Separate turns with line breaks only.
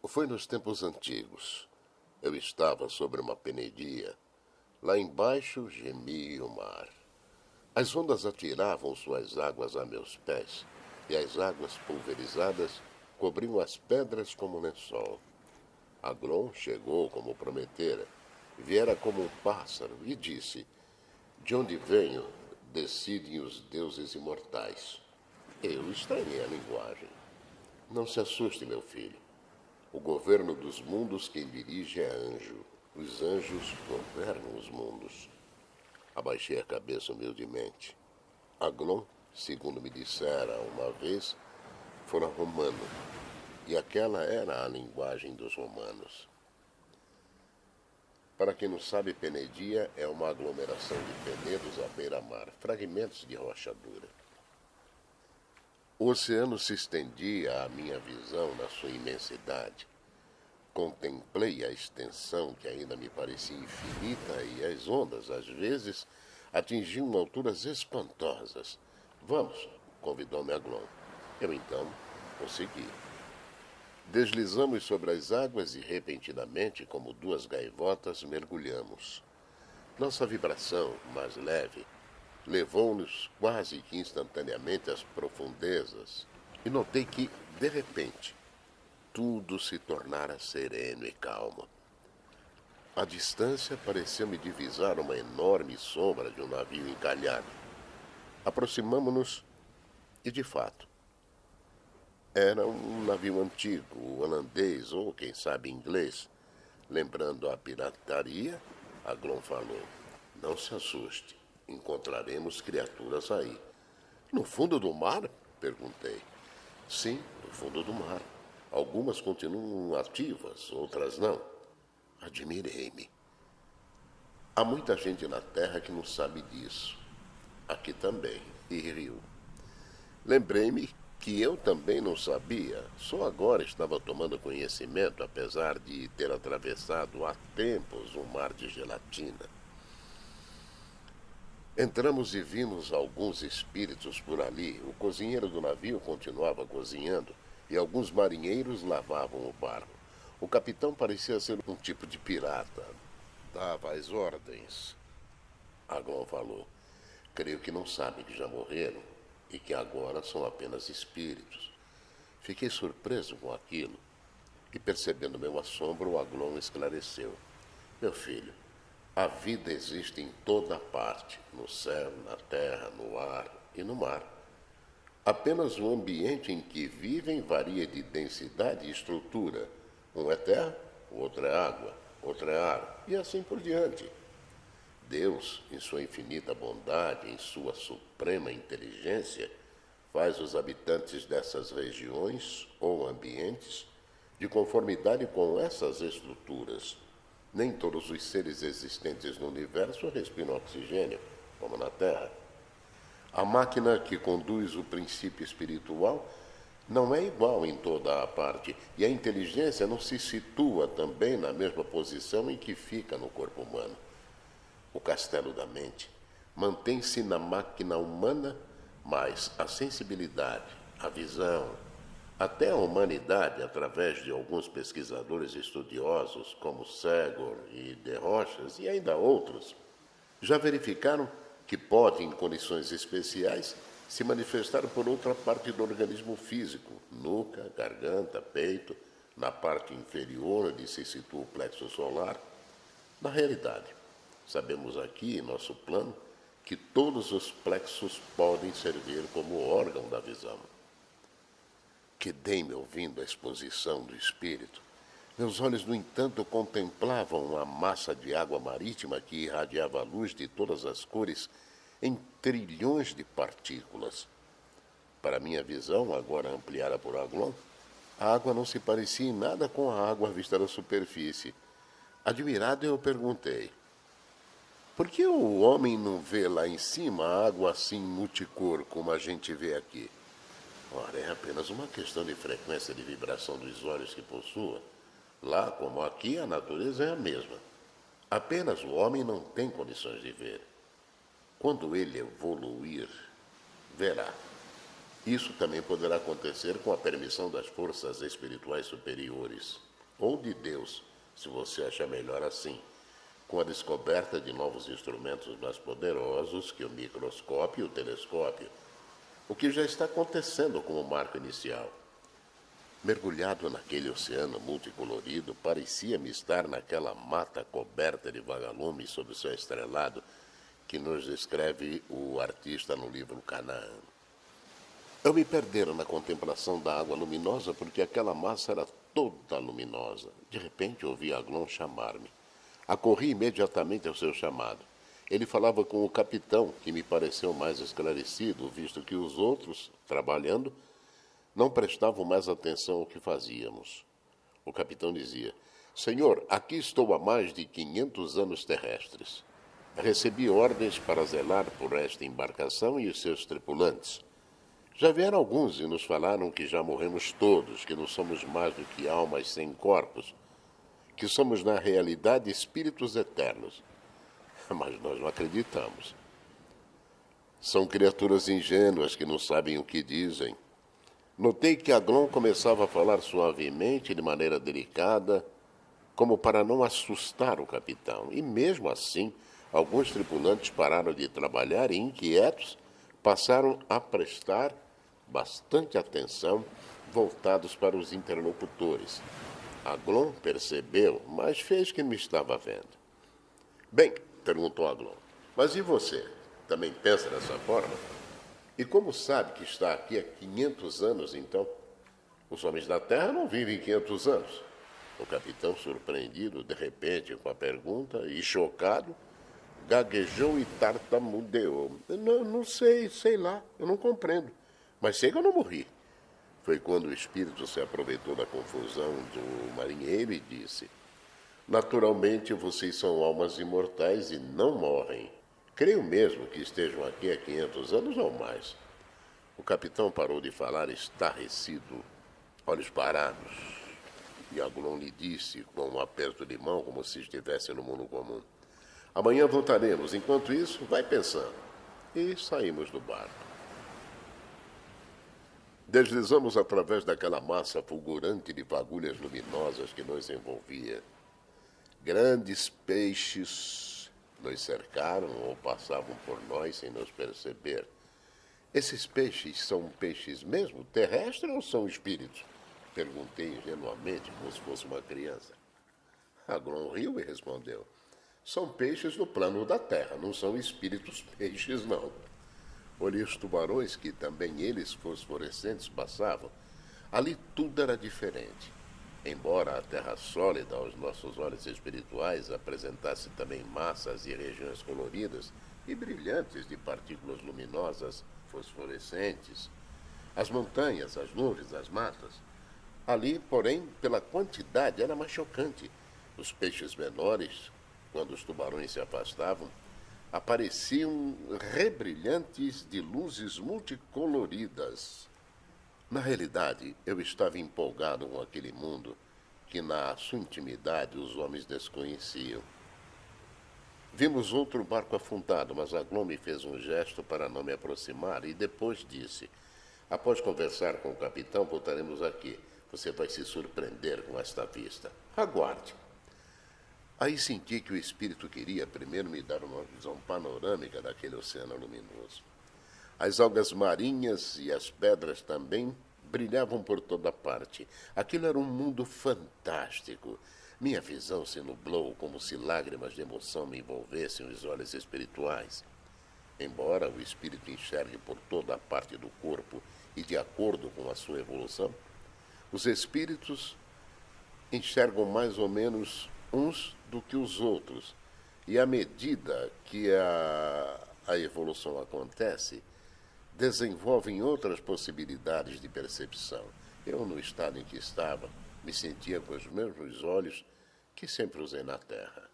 Foi nos tempos antigos. Eu estava sobre uma penedia. Lá embaixo gemia o mar. As ondas atiravam suas águas a meus pés, e as águas pulverizadas cobriam as pedras como um lençol. Aglon chegou como prometera, viera como um pássaro e disse: De onde venho, decidem os deuses imortais. Eu estranhei a linguagem. Não se assuste, meu filho. O governo dos mundos quem dirige é anjo. Os anjos governam os mundos. Abaixei a cabeça humildemente. Aglon, segundo me dissera uma vez, fora romano, e aquela era a linguagem dos romanos. Para quem não sabe, Penedia é uma aglomeração de penedos à beira-mar, fragmentos de rocha dura. O oceano se estendia à minha visão na sua imensidade. Contemplei a extensão que ainda me parecia infinita e as ondas, às vezes, atingiam alturas espantosas. Vamos, convidou-me Aglon. Eu então consegui. Deslizamos sobre as águas e, repentinamente, como duas gaivotas, mergulhamos. Nossa vibração, mais leve, levou-nos quase que instantaneamente às profundezas e notei que, de repente, tudo se tornara sereno e calmo. À distância, pareceu-me divisar uma enorme sombra de um navio encalhado. Aproximamo-nos e, de fato, era um navio antigo, holandês ou, quem sabe, inglês. Lembrando a pirataria, Aglon falou: Não se assuste, encontraremos criaturas aí. No fundo do mar? Perguntei. Sim, no fundo do mar. Algumas continuam ativas, outras não. Admirei-me. Há muita gente na Terra que não sabe disso. Aqui também, e riu. Lembrei-me que eu também não sabia, só agora estava tomando conhecimento, apesar de ter atravessado há tempos um mar de gelatina. Entramos e vimos alguns espíritos por ali. O cozinheiro do navio continuava cozinhando e alguns marinheiros lavavam o barco. O capitão parecia ser um tipo de pirata. Dava as ordens. Aglon falou. Creio que não sabem que já morreram e que agora são apenas espíritos. Fiquei surpreso com aquilo e, percebendo meu assombro, Aglon esclareceu. Meu filho, a vida existe em toda parte, no céu, na terra, no ar e no mar. Apenas o ambiente em que vivem varia de densidade e estrutura. Um é terra, o outro é água, outro é ar, e assim por diante. Deus, em sua infinita bondade, em sua suprema inteligência, faz os habitantes dessas regiões ou ambientes de conformidade com essas estruturas. Nem todos os seres existentes no universo respiram oxigênio, como na Terra. A máquina que conduz o princípio espiritual não é igual em toda a parte, e a inteligência não se situa também na mesma posição em que fica no corpo humano. O castelo da mente mantém-se na máquina humana, mas a sensibilidade, a visão, até a humanidade, através de alguns pesquisadores estudiosos como Segor e De Rochas e ainda outros, já verificaram que pode, em condições especiais, se manifestar por outra parte do organismo físico, nuca, garganta, peito, na parte inferior onde se situa o plexo solar. Na realidade, sabemos aqui, em nosso plano, que todos os plexos podem servir como órgão da visão. Quedei-me ouvindo a exposição do espírito. Meus olhos, no entanto, contemplavam uma massa de água marítima que irradiava a luz de todas as cores em trilhões de partículas. Para minha visão, agora ampliada por Aglon, a água não se parecia em nada com a água vista da superfície. Admirado, eu perguntei: por que o homem não vê lá em cima a água assim multicor como a gente vê aqui? Ora, é apenas uma questão de frequência de vibração dos olhos que possua. Lá, como aqui, a natureza é a mesma. Apenas o homem não tem condições de ver. Quando ele evoluir, verá. Isso também poderá acontecer com a permissão das forças espirituais superiores. ou de Deus, se você achar melhor assim, com a descoberta de novos instrumentos mais poderosos que o microscópio e o telescópio, o que já está acontecendo como marco inicial. Mergulhado naquele oceano multicolorido, parecia-me estar naquela mata coberta de vagalumes sob o céu estrelado que nos descreve o artista no livro Canaã. Eu me perdera na contemplação da água luminosa porque aquela massa era toda luminosa. De repente ouvi Aglon chamar-me. Acorri imediatamente ao seu chamado. Ele falava com o capitão, que me pareceu mais esclarecido, visto que os outros, trabalhando, não prestavam mais atenção ao que fazíamos. O capitão dizia: Senhor, aqui estou há mais de 500 anos terrestres. Recebi ordens para zelar por esta embarcação e os seus tripulantes. Já vieram alguns e nos falaram que já morremos todos, que não somos mais do que almas sem corpos, que somos, na realidade, espíritos eternos. Mas nós não acreditamos. São criaturas ingênuas que não sabem o que dizem. Notei que Aglon começava a falar suavemente, de maneira delicada, como para não assustar o capitão. E mesmo assim, alguns tripulantes pararam de trabalhar e, inquietos, passaram a prestar bastante atenção, voltados para os interlocutores. Aglon percebeu, mas fez que me estava vendo. Bem, perguntou Aglon, mas e você? Também pensa dessa forma? E como sabe que está aqui há 500 anos, então? Os homens da Terra não vivem 500 anos. O capitão, surpreendido de repente com a pergunta e chocado, gaguejou e tartamudeou. Não sei lá, eu não compreendo. Mas sei que eu não morri. Foi quando o espírito se aproveitou da confusão do marinheiro e disse: Naturalmente, vocês são almas imortais e não morrem. Creio mesmo que estejam aqui há 500 anos ou mais. O capitão parou de falar estarrecido, olhos parados. E Aglon lhe disse, com um aperto de mão, como se estivesse no mundo comum: Amanhã voltaremos. Enquanto isso, vai pensando. E saímos do barco. Deslizamos através daquela massa fulgurante de fagulhas luminosas que nos envolvia. Grandes peixes nos cercaram ou passavam por nós sem nos perceber. Esses peixes são peixes mesmo, terrestres ou são espíritos? Perguntei ingenuamente, como se fosse uma criança. Aglon riu e respondeu: São peixes do plano da terra, não são espíritos peixes, não. Olhei os tubarões, que também eles fosforescentes passavam. Ali tudo era diferente. Embora a terra sólida aos nossos olhos espirituais apresentasse também massas e regiões coloridas e brilhantes de partículas luminosas fosforescentes, as montanhas, as nuvens, as matas, ali, porém, pela quantidade era mais chocante. Os peixes menores, quando os tubarões se afastavam, apareciam rebrilhantes de luzes multicoloridas. Na realidade, eu estava empolgado com aquele mundo que, na sua intimidade, os homens desconheciam. Vimos outro barco afundado, mas Aglon me fez um gesto para não me aproximar e depois disse: Após conversar com o capitão, voltaremos aqui. Você vai se surpreender com esta vista. Aguarde. Aí senti que o espírito queria primeiro me dar uma visão panorâmica daquele oceano luminoso. As algas marinhas e as pedras também brilhavam por toda parte. Aquilo era um mundo fantástico. Minha visão se nublou como se lágrimas de emoção me envolvessem os olhos espirituais. Embora o espírito enxergue por toda a parte do corpo e de acordo com a sua evolução, os espíritos enxergam mais ou menos uns do que os outros. E à medida que a evolução acontece, desenvolvem outras possibilidades de percepção. Eu, no estado em que estava, me sentia com os mesmos olhos que sempre usei na Terra.